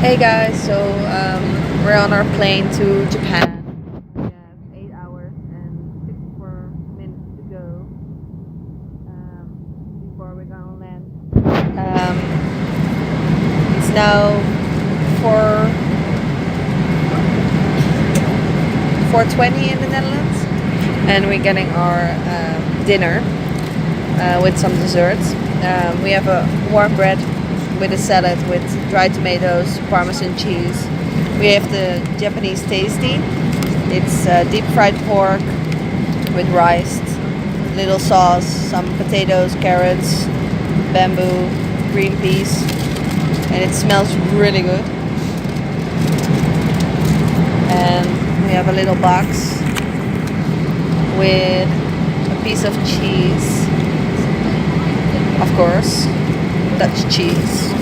Hey guys, so we're on our plane to Japan. We have 8 hours and 64 minutes to go before we're gonna land. It's now 4:20 in the Netherlands, and we're getting our dinner with some desserts. We have a warm bread with a salad with dried tomatoes, parmesan cheese. We have the Japanese tasty. It's deep fried pork with rice, little sauce, some potatoes, carrots, bamboo, green peas, and it smells really good. And we have a little box with a piece of cheese, of course, Dutch cheese,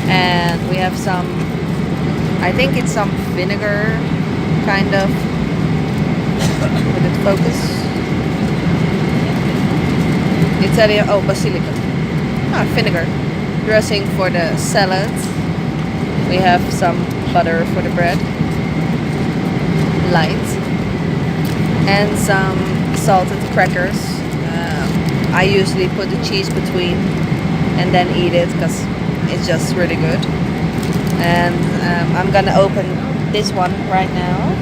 and we have some, I think it's some vinegar, kind of. Would it focus? Italian, oh, basilica. Vinegar. Dressing for the salad. We have some butter for the bread, light, and some salted crackers. I usually put the cheese between and then eat it because it's just really good. And I'm gonna open this one right now,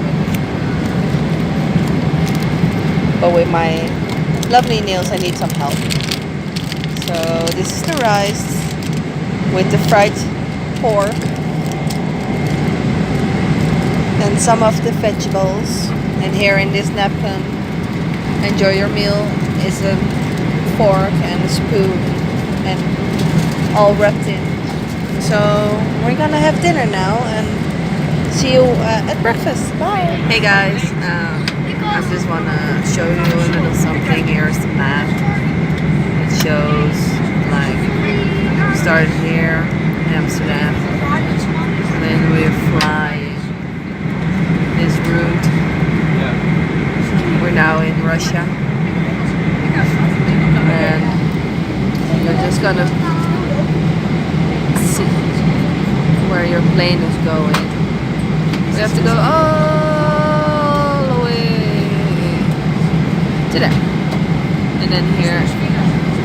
but with my lovely nails I need some help. So this is the rice with the fried pork and some of the vegetables, and here in this napkin, enjoy your meal, is a fork and a spoon and all wrapped in. So we're gonna have dinner now and see you at breakfast. Bye. Hey guys, I just wanna show you a little something. Here's the map. It shows like we started here in Amsterdam, and then we fly this route. We're now in Russia, and you're just gonna see where your plane is going. We have to go all the way to there, and then here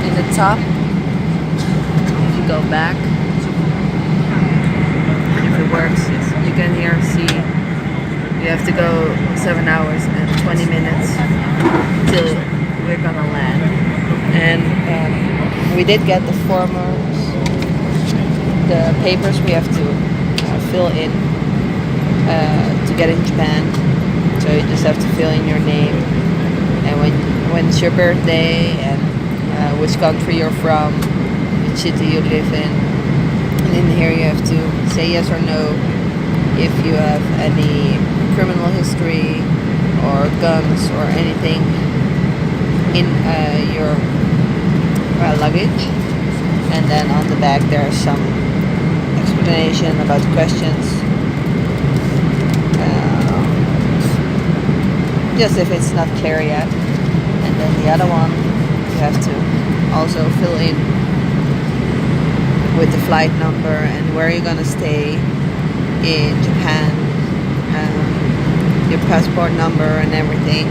in the top, if you go back, if it works, you can here see you have to go 7 hours and 20 minutes till we're gonna land. And we did get the papers we have to fill in to get in Japan. So you just have to fill in your name and when it's your birthday and which country you're from, which city you live in. And in here you have to say yes or no if you have any criminal history or guns or anything in your luggage. And then on the back there's some explanation about the questions, just if it's not clear yet. And then the other one you have to also fill in with the flight number and where you're gonna stay in Japan, your passport number and everything.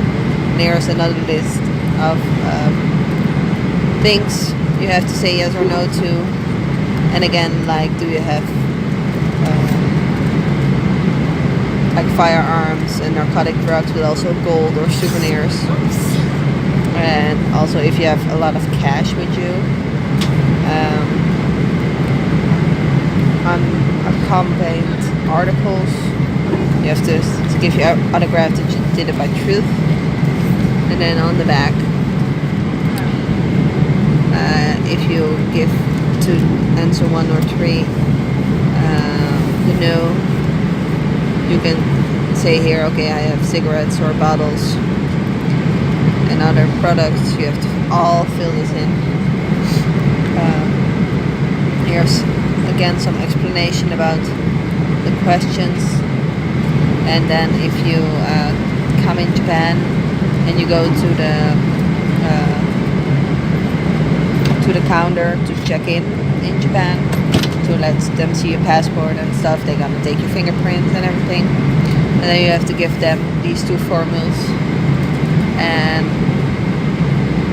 There's another list of things you have to say yes or no to, and again, like, do you have like firearms and narcotic drugs, but also gold or souvenirs, and also if you have a lot of cash with you, unaccompanied articles, you have to give your autograph that you did it by truth. And then on the back, if you give to answer 1 or 3, no, you can say here, okay, I have cigarettes or bottles and other products. You have to all fill this in. Here's again some explanation about the questions. And then if you come in Japan and you go to the counter to check in Japan, to let them see your passport and stuff. They're gonna take your fingerprints and everything, and then you have to give them these 2 formulas. And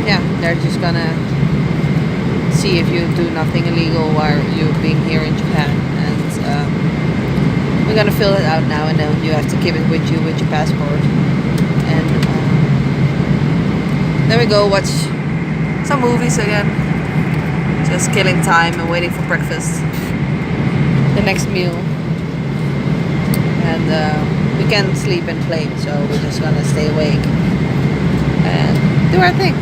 yeah, they're just gonna see if you do nothing illegal while you're being here in Japan. And we're gonna fill it out now, and then you have to keep it with you with your passport. And then we go watch some movies again, just killing time and waiting for breakfast, the next meal. And we can't sleep and play, so we're just gonna stay awake and do our thing.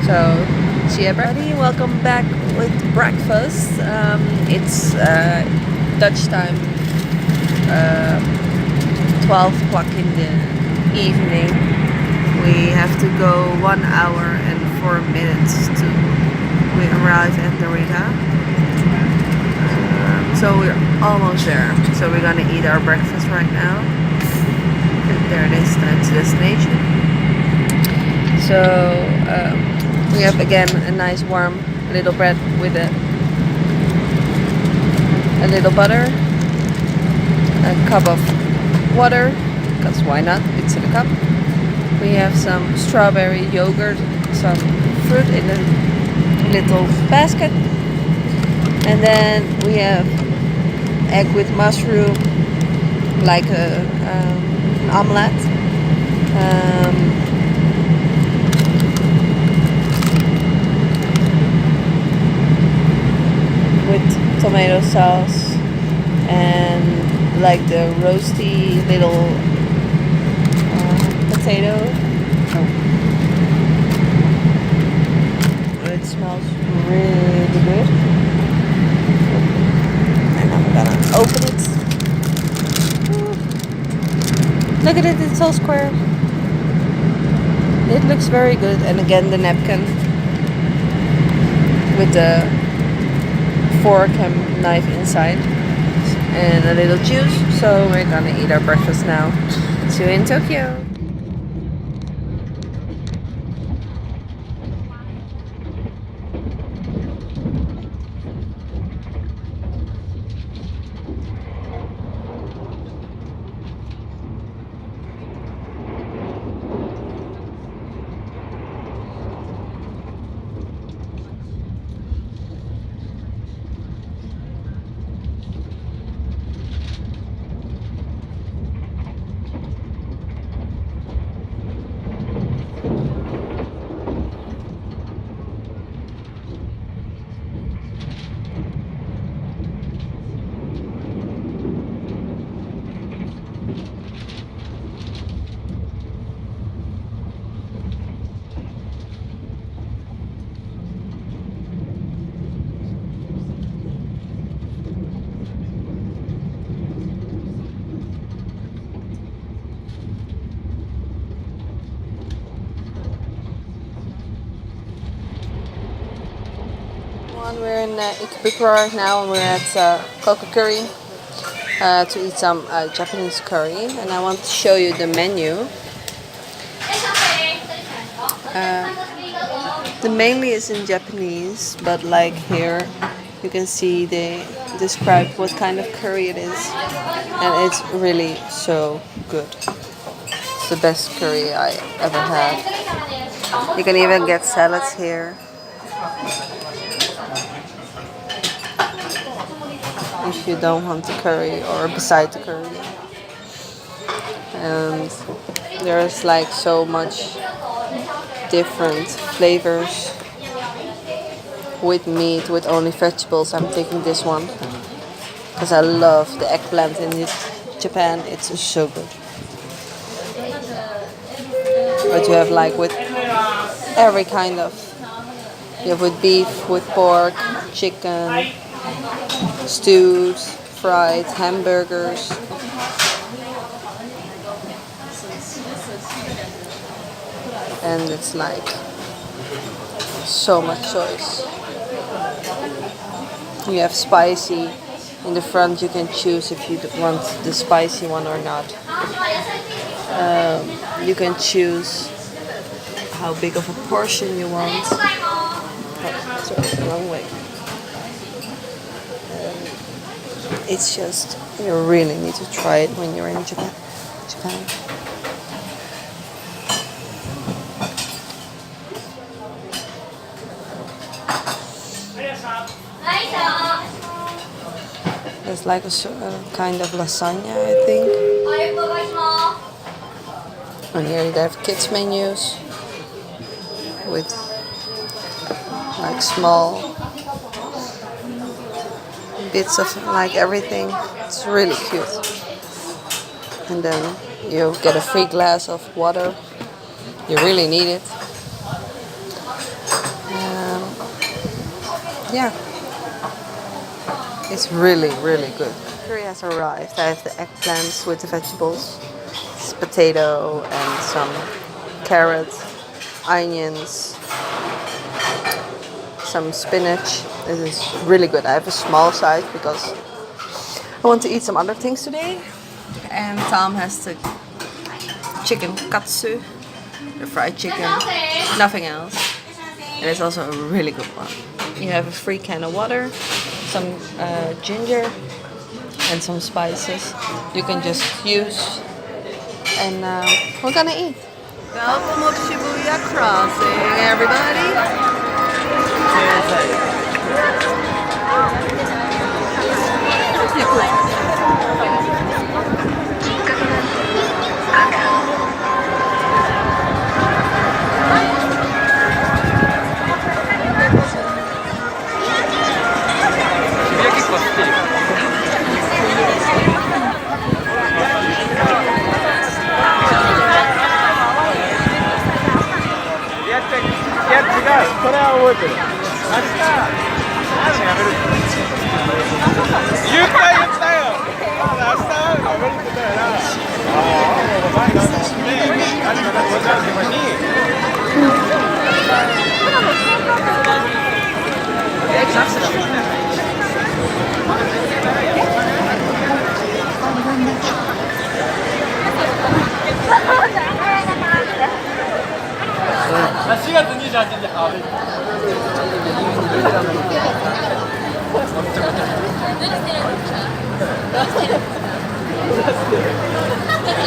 So see you, everybody. Welcome back with breakfast. It's Dutch time, 12 o'clock in the evening. We have to go 1 hour and 4 minutes to we arrive at Narita. So we're almost there. So we're gonna eat our breakfast right now. And there it is, time to destination. So we have again a nice warm little bread with a little butter, a cup of water, because why not? It's in a cup. We have some strawberry yogurt, some fruit in a little basket, and then we have egg with mushroom, like an omelette. With tomato sauce and like the roasty little potato. It smells really good. And I'm gonna open it. Look at it, it's so square. It looks very good. And again, the napkin with the fork and knife inside, and a little juice. So we're gonna eat our breakfast now. See you in Tokyo. We're in Ikebukero right now, and we're at Coco Curry to eat some Japanese curry, and I want to show you the menu. The mainly is in Japanese, but like here you can see they describe what kind of curry it is, and it's really so good. It's the best curry I ever had. You can even get salads here if you don't want the curry or beside the curry. And there's like so much different flavors with meat, with only vegetables. I'm taking this one because I love the eggplant in Japan. It's so good. But you have like with every kind of, you have with beef, with pork, chicken, stews, fried, hamburgers. And it's like so much choice. You have spicy in the front. You can choose if you want the spicy one or not. You can choose how big of a portion you want. Oh, sorry, the wrong way. It's just, you really need to try it when you're in Japan. It's like a kind of lasagna, I think. And here they have kids menus with like small bits of like everything. It's really cute. And then you get a free glass of water. You really need it. Yeah, it's really, really good. Curry has arrived. I have the eggplants with the vegetables. It's potato and some carrots, onions, some spinach. This is really good. I have a small size because I want to eat some other things today. And Tom has the chicken katsu, the fried chicken, nothing else. And it's also a really good one. You have a free can of water, some ginger, and some spices. You can just use, and we're gonna eat. Welcome to Shibuya Crossing, everybody.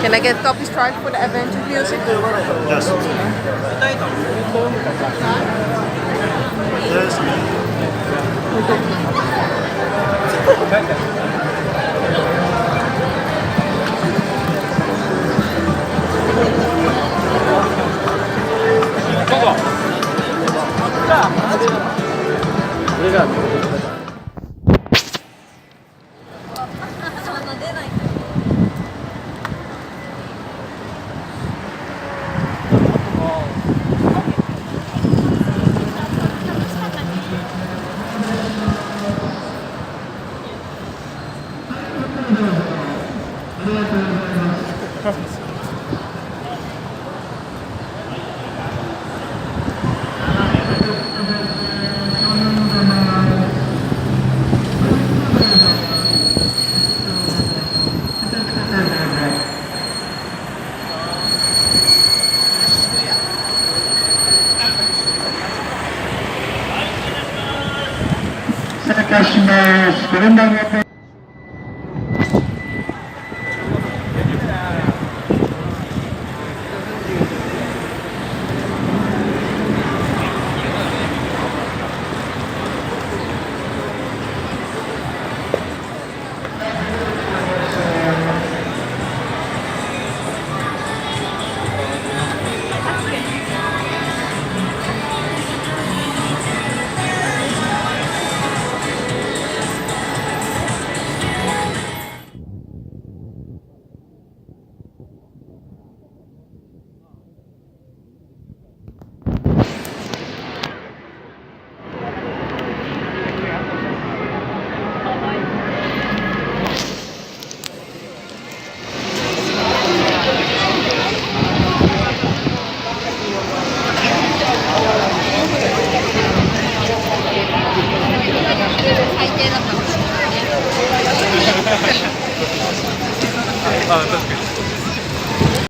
Can I get copy strike for the adventure music? Yes.